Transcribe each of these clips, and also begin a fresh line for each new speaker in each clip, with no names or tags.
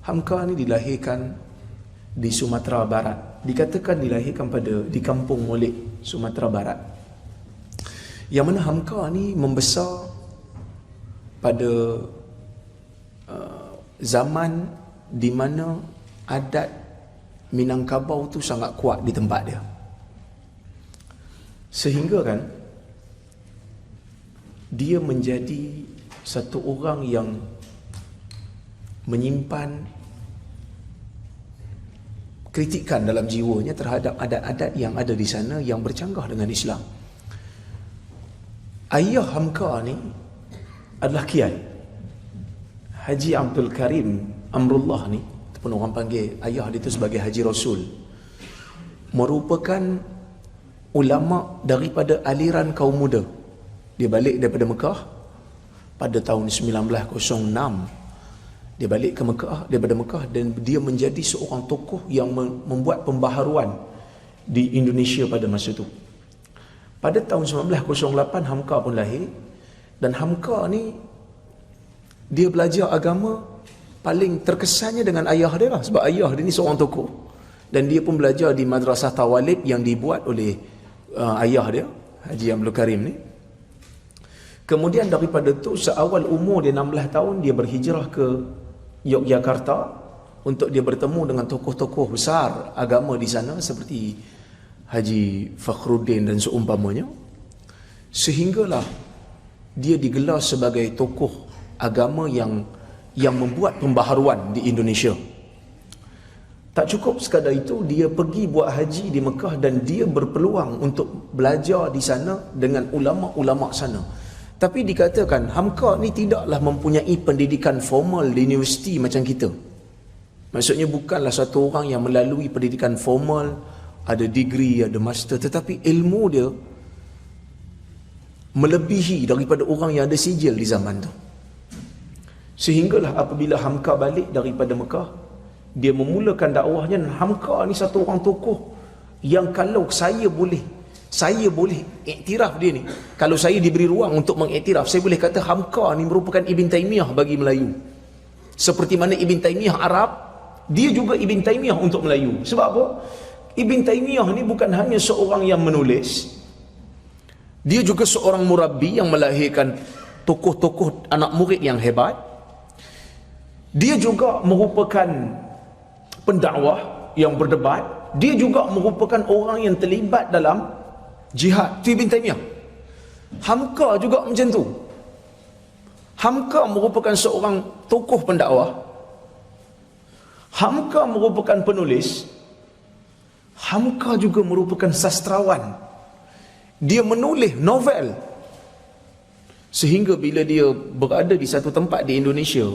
Hamka ni dilahirkan di Sumatera Barat. Dikatakan dilahirkan di Kampung Molek, Sumatera Barat. Yang mana Hamka ni membesar pada zaman di mana adat Minangkabau tu sangat kuat di tempat dia. Sehingga kan dia menjadi satu orang yang menyimpan kritikan dalam jiwanya terhadap adat-adat yang ada di sana yang bercanggah dengan Islam. Ayah Hamka ni adalah Kiai Haji Abdul Karim Amrullah ni, ataupun orang panggil ayah dia tu sebagai Haji Rasul, merupakan ulama daripada aliran kaum muda. Dia balik daripada Mekah pada tahun 1906. Dia balik ke Mekah, daripada Mekah, dan dia menjadi seorang tokoh yang membuat pembaharuan di Indonesia pada masa itu. Pada tahun 1908 Hamka pun lahir, dan Hamka ni dia belajar agama paling terkesannya dengan ayah dia lah, sebab ayah dia ni seorang tokoh, dan dia pun belajar di Madrasah Tawalib yang dibuat oleh ayah dia Haji Abdul Karim ni. Kemudian daripada tu seawal umur dia 16 tahun dia berhijrah ke Yogyakarta untuk dia bertemu dengan tokoh-tokoh besar agama di sana seperti Haji Fakhruddin dan seumpamanya, sehinggalah dia digelar sebagai tokoh agama yang membuat pembaharuan di Indonesia. Tak cukup sekadar itu, dia pergi buat haji di Mekah dan dia berpeluang untuk belajar di sana dengan ulama-ulama sana. Tapi dikatakan Hamka ni tidaklah mempunyai pendidikan formal di universiti macam kita. Maksudnya bukanlah satu orang yang melalui pendidikan formal, ada degree, ada master, tetapi ilmu dia melebihi daripada orang yang ada sijil di zaman tu. Sehinggalah apabila Hamka balik daripada Mekah, dia memulakan dakwahnya. Dan Hamka ni satu orang tokoh yang kalau saya boleh iktiraf dia ni, kalau saya diberi ruang untuk mengiktiraf, saya boleh kata Hamka ni merupakan Ibn Taymiyah bagi Melayu. Seperti mana Ibn Taymiyah Arab, dia juga Ibn Taymiyah untuk Melayu. Sebab apa? Ibn Taymiyah ni bukan hanya seorang yang menulis, dia juga seorang murabbi yang melahirkan tokoh-tokoh anak murid yang hebat. Dia juga merupakan pendakwah yang berdebat. Dia juga merupakan orang yang terlibat dalam jihad. Itu Ibn Taymiyah. Hamka juga macam tu. Hamka merupakan seorang tokoh pendakwah. Hamka merupakan penulis. Hamka juga merupakan sastrawan. Dia menulis novel. Sehingga bila dia berada di satu tempat di Indonesia,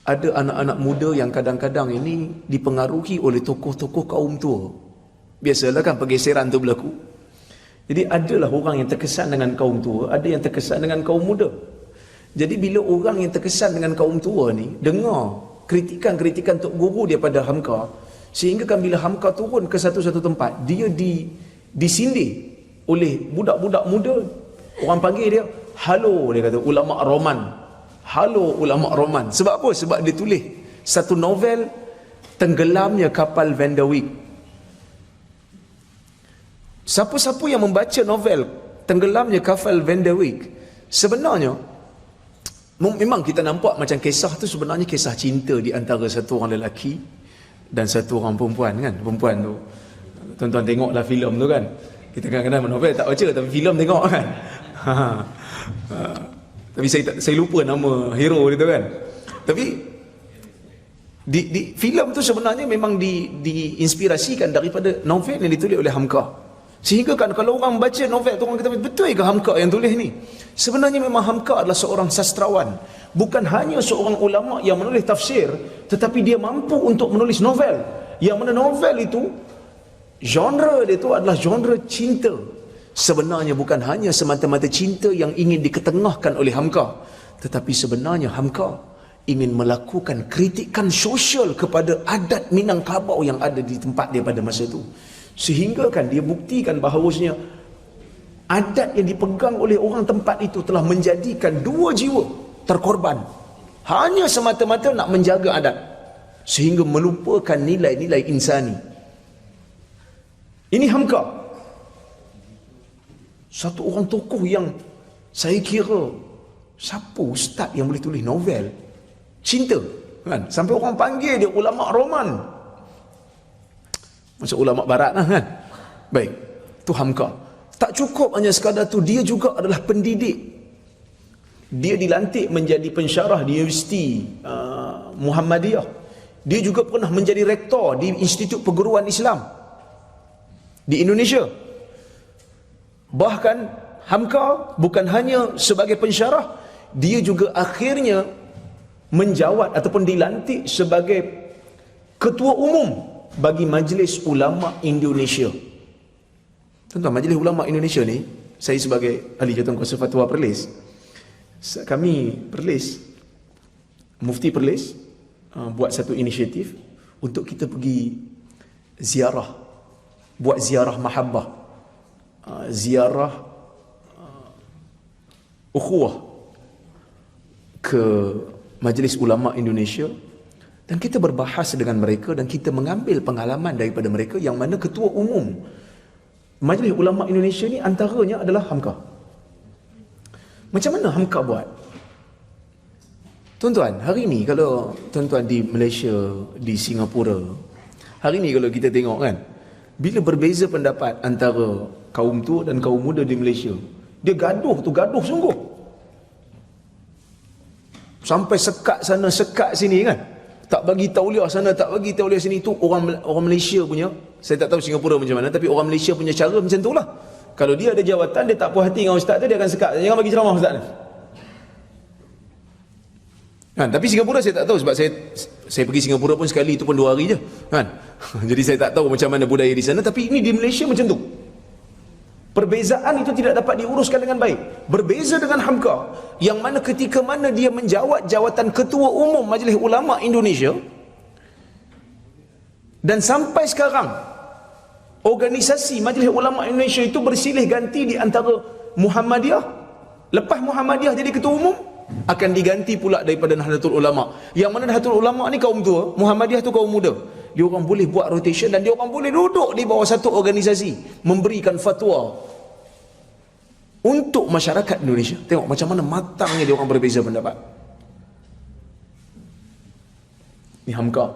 ada anak-anak muda yang kadang-kadang ini dipengaruhi oleh tokoh-tokoh kaum tua. Biasalah kan pergeseran tu berlaku. Jadi adalah orang yang terkesan dengan kaum tua, ada yang terkesan dengan kaum muda. Jadi bila orang yang terkesan dengan kaum tua ni dengar kritikan-kritikan Tok Guru daripada Hamka, sehingga kan bila Hamka turun ke satu-satu tempat, dia disindir oleh budak-budak muda. Orang panggil dia halo, dia kata ulama Roman. Halo ulama Roman. Sebab apa? Sebab dia tulis satu novel Tenggelamnya Kapal Van der Wijk. Siapa-siapa yang membaca novel Tenggelamnya Kapal Van der Wijk, sebenarnya memang kita nampak macam kisah tu sebenarnya kisah cinta di antara satu orang lelaki dan satu orang perempuan kan. Perempuan tu, tuan-tuan tengoklah filem tu kan. Kita kadang-kadang novel tak baca tapi filem tengok kan. Tapi saya lupa nama hero dia tu kan. Tapi di filem tu sebenarnya memang diinspirasikan daripada novel yang ditulis oleh Hamka. Sehingga kan kalau orang baca novel tu, orang kata betul ke Hamka yang tulis ni? Sebenarnya memang Hamka adalah seorang sastrawan, bukan hanya seorang ulama yang menulis tafsir, tetapi dia mampu untuk menulis novel. Yang mana novel itu genre dia tu adalah genre cinta. Sebenarnya bukan hanya semata-mata cinta yang ingin diketengahkan oleh Hamka, tetapi sebenarnya Hamka ingin melakukan kritikan sosial kepada adat Minangkabau yang ada di tempat dia pada masa itu. Sehingga kan dia buktikan bahawasanya adat yang dipegang oleh orang tempat itu telah menjadikan dua jiwa terkorban. hanya semata-mata nak menjaga adat, sehingga melupakan nilai-nilai insani. Ini Hamka, satu orang tokoh yang saya kira, siapa ustaz yang boleh tulis novel cinta, kan? Sampai orang panggil dia ulama roman, macam ulama barat lah, kan? Baik, tu Hamka. Tak cukup hanya sekadar tu, dia juga adalah pendidik. Dia dilantik menjadi pensyarah di Universiti Muhammadiyah. Dia juga pernah menjadi rektor di Institut Perguruan Islam di Indonesia. Bahkan Hamka bukan hanya sebagai pensyarah, dia juga akhirnya menjawat ataupun dilantik sebagai ketua umum bagi Majlis Ulama Indonesia. Tuan-tuan, Majlis Ulama Indonesia ni, saya sebagai ahli jawatankuasa fatwa Perlis, kami Perlis, Mufti Perlis buat satu inisiatif untuk kita pergi ziarah, buat ziarah mahabbah, ziarah ukhuwah ke Majlis Ulama Indonesia, dan kita berbahas dengan mereka dan kita mengambil pengalaman daripada mereka, yang mana ketua umum Majlis Ulama Indonesia ni antaranya adalah Hamka. Macam mana Hamka buat? Tuan-tuan, hari ni kalau tuan-tuan di Malaysia, di Singapura, hari ni kalau kita tengok, kan, bila berbeza pendapat antara kaum tua dan kaum muda di Malaysia, dia gaduh tu, gaduh sungguh. Sampai sekat sana, sekat sini, kan. Tak bagi tauliah sana, tak bagi tauliah sini. Tu orang Malaysia punya, saya tak tahu Singapura macam mana, tapi orang Malaysia punya cara macam tu lah. Kalau dia ada jawatan, dia tak puas hati dengan ustaz tu, dia akan sekat, jangan bagi ceramah ustaz ni, kan. Tapi Singapura saya tak tahu, sebab saya pergi Singapura pun sekali, itu pun 2 hari je, kan. Jadi saya tak tahu macam mana budaya di sana. Tapi ini di Malaysia macam tu. Perbezaan itu tidak dapat diuruskan dengan baik. Berbeza dengan Hamka, yang mana ketika mana dia menjawat jawatan ketua umum Majlis Ulama Indonesia, dan sampai sekarang organisasi Majlis Ulama Indonesia itu bersilih ganti di antara Muhammadiyah. Lepas Muhammadiyah jadi ketua umum, akan diganti pula daripada Nahdlatul Ulama, yang mana Nahdlatul Ulama ni kaum tua, Muhammadiyah tu kaum muda. Dia orang boleh buat rotation dan dia orang boleh duduk di bawah satu organisasi, memberikan fatwa untuk masyarakat Indonesia. Tengok macam mana matangnya dia orang berbeza pendapat. Ni Hamka,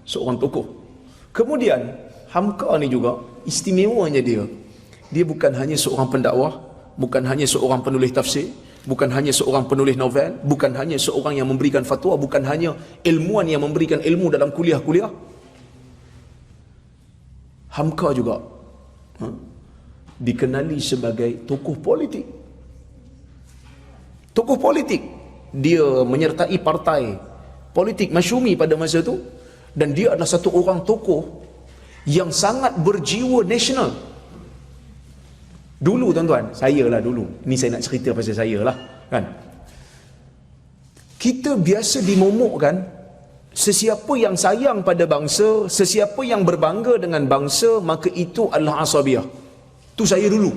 seorang tokoh. Kemudian Hamka ni juga istimewanya dia bukan hanya seorang pendakwah, bukan hanya seorang penulis tafsir, bukan hanya seorang penulis novel, bukan hanya seorang yang memberikan fatwa, bukan hanya ilmuwan yang memberikan ilmu dalam kuliah-kuliah. Hamka juga dikenali sebagai tokoh politik. Tokoh politik. Dia menyertai partai politik Masyumi pada masa itu, dan dia adalah satu orang tokoh yang sangat berjiwa nasional. Dulu tuan-tuan, saya lah dulu, ni saya nak cerita pasal saya lah, kan. Kita biasa dimomokkan, sesiapa yang sayang pada bangsa, sesiapa yang berbangga dengan bangsa, maka itu adalah asabiyah. Tu saya dulu.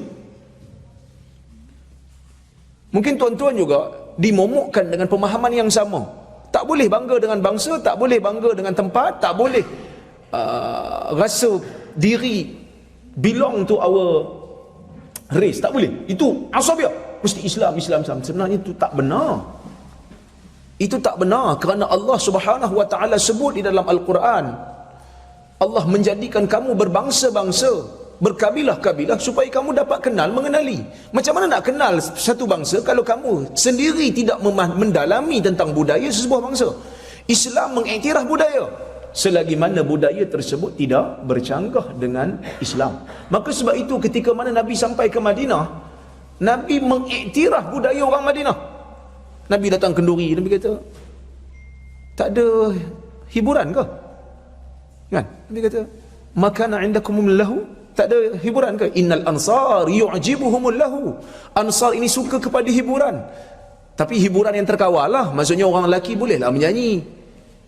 Mungkin tuan-tuan juga dimomokkan dengan pemahaman yang sama. Tak boleh bangga dengan bangsa, tak boleh bangga dengan tempat, tak boleh rasa diri belong to our race, tak boleh. Itu asabiyah, mesti Islam. Sebenarnya itu tak benar. Itu tak benar, kerana Allah Subhanahu wa taala sebut di dalam Al-Quran, Allah menjadikan kamu berbangsa-bangsa, berkabilah-kabilah, supaya kamu dapat kenal mengenali. Macam mana nak kenal satu bangsa kalau kamu sendiri tidak mendalami tentang budaya sesebuah bangsa? Islam mengiktiraf budaya, selagi mana budaya tersebut tidak bercanggah dengan Islam. Maka sebab itu ketika mana Nabi sampai ke Madinah, Nabi mengiktiraf budaya orang Madinah. Nabi datang kenduri, Nabi kata, tak ada hiburan ke? Kan? Nabi kata, makana indakumul lahu, tak ada hiburan ke? Innal ansar yu'jibuhumul lahu. Ansar ini suka kepada hiburan. Tapi hiburan yang terkawal lah. Maksudnya orang lelaki bolehlah menyanyi.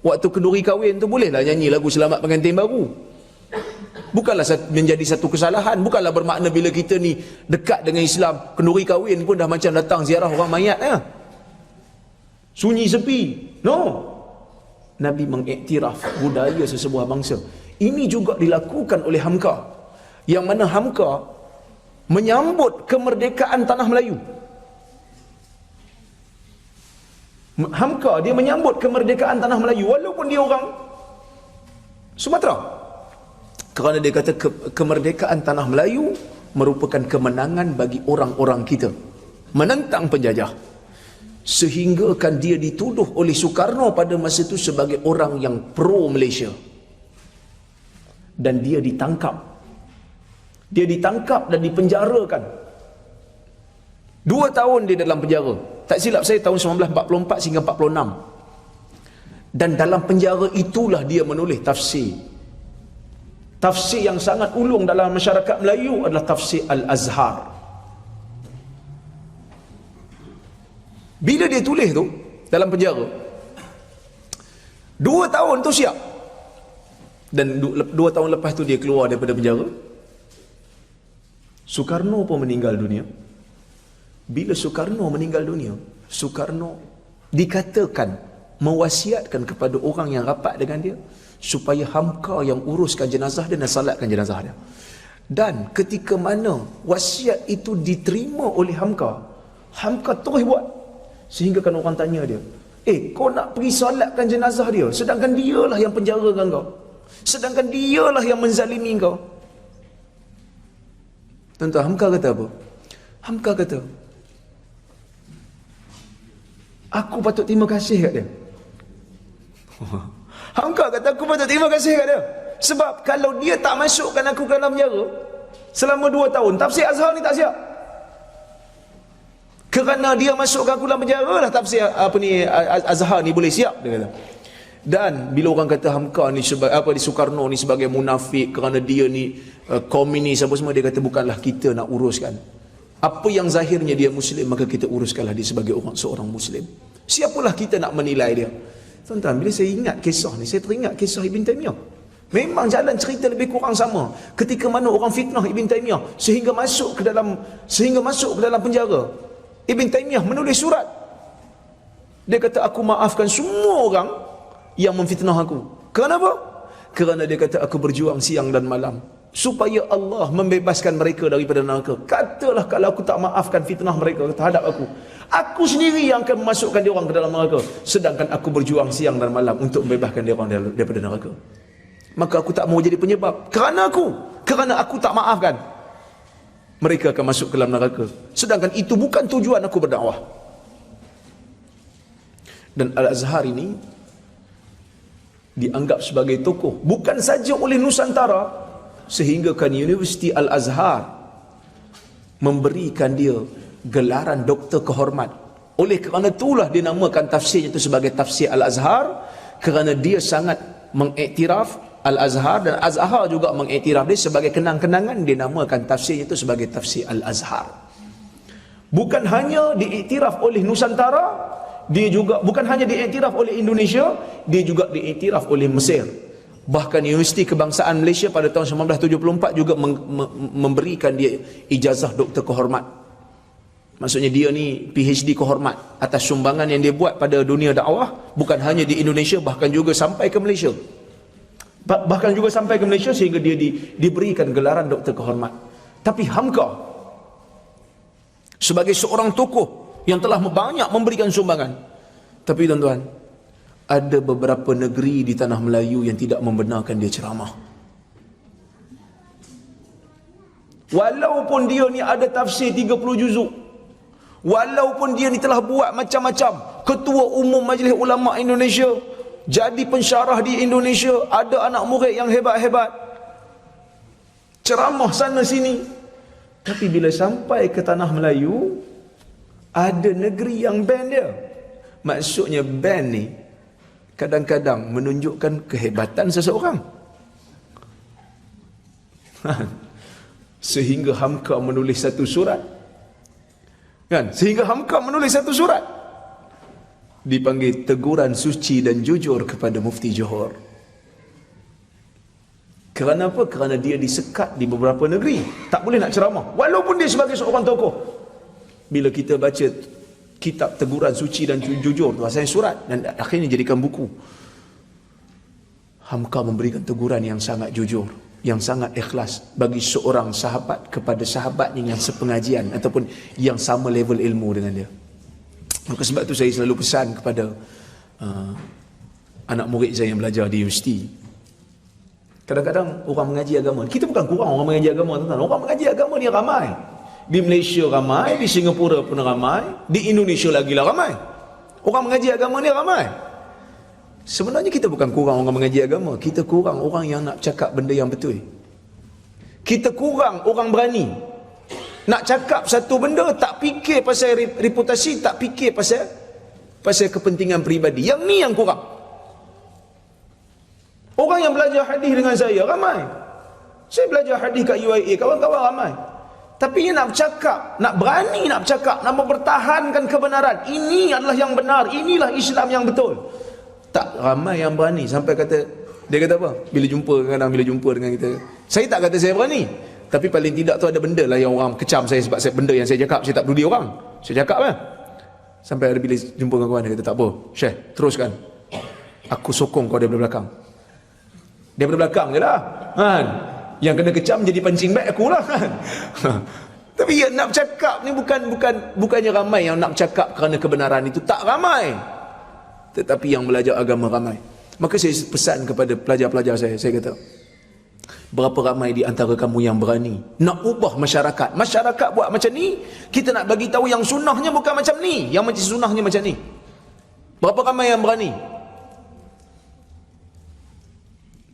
Waktu kenduri kahwin tu bolehlah nyanyi lagu selamat pengantin baru. Bukanlah menjadi satu kesalahan. Bukanlah bermakna bila kita ni dekat dengan Islam, kenduri kahwin pun dah macam datang ziarah orang mayat ya. Sunyi sepi. No. Nabi mengiktiraf budaya sesebuah bangsa. Ini juga dilakukan oleh Hamka, yang mana Hamka menyambut kemerdekaan tanah Melayu. Hamka dia menyambut kemerdekaan tanah Melayu walaupun dia orang Sumatera, kerana dia kata kemerdekaan tanah Melayu merupakan kemenangan bagi orang-orang kita menentang penjajah. Sehingga kan dia dituduh oleh Soekarno pada masa itu sebagai orang yang pro Malaysia, dan dia ditangkap. Dia ditangkap dan dipenjarakan 2 tahun dia dalam penjara. Tak silap saya tahun 1944 sehingga 46. Dan dalam penjara itulah dia menulis tafsir. Tafsir yang sangat ulung dalam masyarakat Melayu adalah tafsir Al-Azhar. Bila dia tulis tu dalam penjara, 2 tahun tu siap. Dan 2 tahun lepas tu dia keluar daripada penjara. Soekarno pun meninggal dunia. Bila Soekarno meninggal dunia, Soekarno dikatakan mewasiatkan kepada orang yang rapat dengan dia supaya Hamka yang uruskan jenazah dia dan salatkan jenazah dia. Dan ketika mana wasiat itu diterima oleh Hamka, Hamka terus buat. Sehingga kan orang tanya dia, kau nak pergi salatkan jenazah dia, sedangkan dialah yang penjarakan kau, sedangkan dialah yang menzalimi kau. Tuan-tuan, Hamka kata apa? Hamka kata, aku patut terima kasih kat dia. Hamka kata aku patut terima kasih kat dia. Sebab kalau dia tak masukkan aku ke dalam penjara selama 2 tahun, tafsir Azhar ni tak siap. Kerana dia masukkan aku dalam penjara lah tafsir Azhar ni boleh siap, dia kata. Dan bila orang kata Hamka ni di Soekarno ni sebagai munafik kerana dia ni komunis apa semua, dia kata bukanlah kita nak uruskan. Apa yang zahirnya dia Muslim, maka kita uruskanlah dia sebagai seorang Muslim. Siapalah kita nak menilai dia? Tuan-tuan, bila saya ingat kisah ni, saya teringat kisah Ibn Taymiyah. Memang jalan cerita lebih kurang sama. Ketika mana orang fitnah Ibn Taymiyah sehingga masuk ke dalam penjara, Ibn Taymiyah menulis surat. Dia kata aku maafkan semua orang yang memfitnah aku. Kenapa? Kerana dia kata aku berjuang siang dan malam supaya Allah membebaskan mereka daripada neraka. Katalah kalau aku tak maafkan fitnah mereka terhadap aku sendiri yang akan memasukkan dia orang ke dalam neraka, sedangkan aku berjuang siang dan malam untuk membebaskan dia orang daripada neraka. Maka aku tak mau jadi penyebab. Kerana aku tak maafkan, mereka akan masuk ke dalam neraka, sedangkan itu bukan tujuan aku berdakwah. Dan Al-Azhar ini dianggap sebagai tokoh bukan saja oleh Nusantara, sehingga kan Universiti Al-Azhar memberikan dia gelaran doktor kehormat. Oleh kerana itulah dinamakan tafsirnya itu sebagai tafsir Al-Azhar, kerana dia sangat mengiktiraf Al-Azhar, dan Azhar juga mengiktiraf dia sebagai kenang-kenangan, dinamakan tafsirnya itu sebagai tafsir Al-Azhar. Bukan hanya diiktiraf oleh Nusantara, dia juga bukan hanya diiktiraf oleh Indonesia, dia juga diiktiraf oleh Mesir. Bahkan Universiti Kebangsaan Malaysia pada tahun 1974 juga memberikan dia ijazah doktor kehormat. Maksudnya dia ni PhD kehormat atas sumbangan yang dia buat pada dunia dakwah, bukan hanya di Indonesia, bahkan juga sampai ke Malaysia. Sehingga dia diberikan gelaran doktor kehormat. Tapi Hamka sebagai seorang tokoh yang telah banyak memberikan sumbangan, tapi tuan-tuan, ada beberapa negeri di tanah Melayu yang tidak membenarkan dia ceramah. Walaupun dia ni ada tafsir 30 juzuk, walaupun dia ni telah buat macam-macam, ketua umum Majlis Ulama Indonesia, jadi pensyarah di Indonesia, ada anak murid yang hebat-hebat, ceramah sana sini, tapi bila sampai ke tanah Melayu, ada negeri yang ban dia. Maksudnya ban ni kadang-kadang menunjukkan kehebatan seseorang. Sehingga Hamka menulis satu surat, dipanggil teguran suci dan jujur kepada Mufti Johor. Kerana apa? Kerana dia disekat di beberapa negeri, tak boleh nak ceramah walaupun dia sebagai seorang tokoh. Bila kita baca kitab teguran suci dan jujur, bahasa surat, dan akhirnya jadikan buku. Hamka memberikan teguran yang sangat jujur, yang sangat ikhlas bagi seorang sahabat kepada sahabatnya yang sepengajian ataupun yang sama level ilmu dengan dia. Maka sebab tu saya selalu pesan kepada anak murid saya yang belajar di universiti. Kadang-kadang orang mengaji agama, kita bukan kurang orang mengaji agama, tuan-tuan. Orang mengaji agama ni ramai. Di Malaysia ramai, di Singapura pun ramai, di Indonesia lagi lah ramai. Orang mengaji agama ni ramai. Sebenarnya kita bukan kurang orang mengaji agama, kita kurang orang yang nak cakap benda yang betul. Kita kurang orang berani nak cakap satu benda, tak fikir pasal reputasi, tak fikir pasal kepentingan peribadi. Yang ni yang kurang. Orang yang belajar hadis dengan saya ramai. Saya belajar hadis kat UIA, kawan-kawan ramai. Tapi dia nak bercakap, nak berani nak bercakap, nak mempertahankan kebenaran. Ini adalah yang benar, inilah Islam yang betul. Tak ramai yang berani. Sampai kata, dia kata apa? Bila jumpa dengan kita, saya tak kata saya berani, tapi paling tidak tu ada benda lah yang orang kecam saya sebab benda yang saya cakap, saya tak peduli orang, saya cakap lah. Sampai ada bila jumpa dengan kawan, dia kata tak apa, Syekh, teruskan, aku sokong kau daripada belakang. Daripada belakang je lah kan? Yang kena kecam jadi pancing bag aku lah kan? Tapi ya, nak bercakap ni bukannya ramai yang nak bercakap kerana kebenaran itu, tak ramai. Tetapi yang belajar agama ramai. Maka saya pesan kepada pelajar-pelajar saya kata, berapa ramai di antara kamu yang berani nak ubah masyarakat? Masyarakat buat macam ni, kita nak bagi tahu yang sunnahnya bukan macam ni, yang macam sunnahnya macam ni. Berapa ramai yang berani?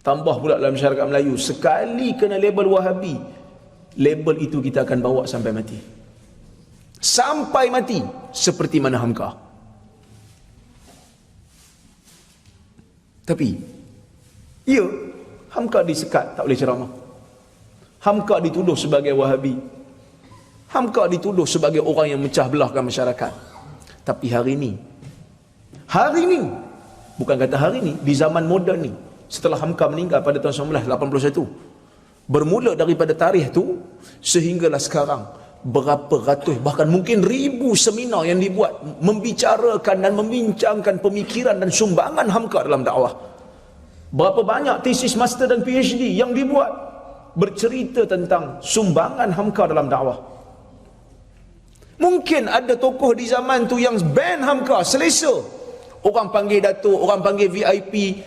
Tambah pula dalam masyarakat Melayu, sekali kena label Wahabi, label itu kita akan bawa sampai mati. Sampai mati, seperti mana Hamka. Tapi ya, Hamka disekat, tak boleh ceramah. Hamka dituduh sebagai Wahabi. Hamka dituduh sebagai orang yang mecah belahkan masyarakat. Tapi hari ini, bukan kata hari ini, di zaman moden ni, setelah Hamka meninggal pada tahun 1981, bermula daripada tarikh tu sehinggalah sekarang, berapa ratus bahkan mungkin ribu seminar yang dibuat membicarakan dan membincangkan pemikiran dan sumbangan Hamka dalam dakwah. Berapa banyak tesis master dan PhD yang dibuat bercerita tentang sumbangan Hamka dalam dakwah. Mungkin ada tokoh di zaman tu yang ban Hamka, selesa. Orang panggil datuk, orang panggil VIP,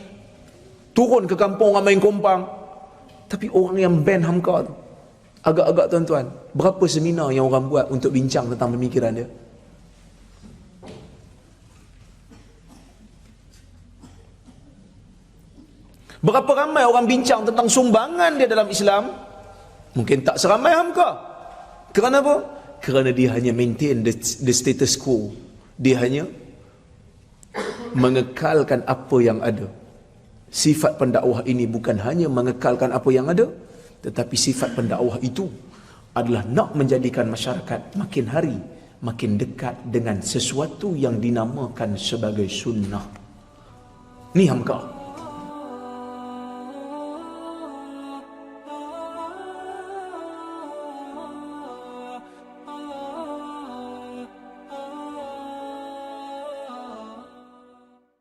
turun ke kampung orang main kompang. Tapi orang yang ban Hamka tu, agak-agak tuan-tuan, berapa seminar yang orang buat untuk bincang tentang pemikiran dia? Berapa ramai orang bincang tentang sumbangan dia dalam Islam? Mungkin tak seramai Hamka. Kerana apa? Kerana dia hanya maintain the status quo. Dia hanya mengekalkan apa yang ada. Sifat pendakwah ini bukan hanya mengekalkan apa yang ada, tetapi sifat pendakwah itu adalah nak menjadikan masyarakat makin hari makin dekat dengan sesuatu yang dinamakan sebagai sunnah. Ni Hamka.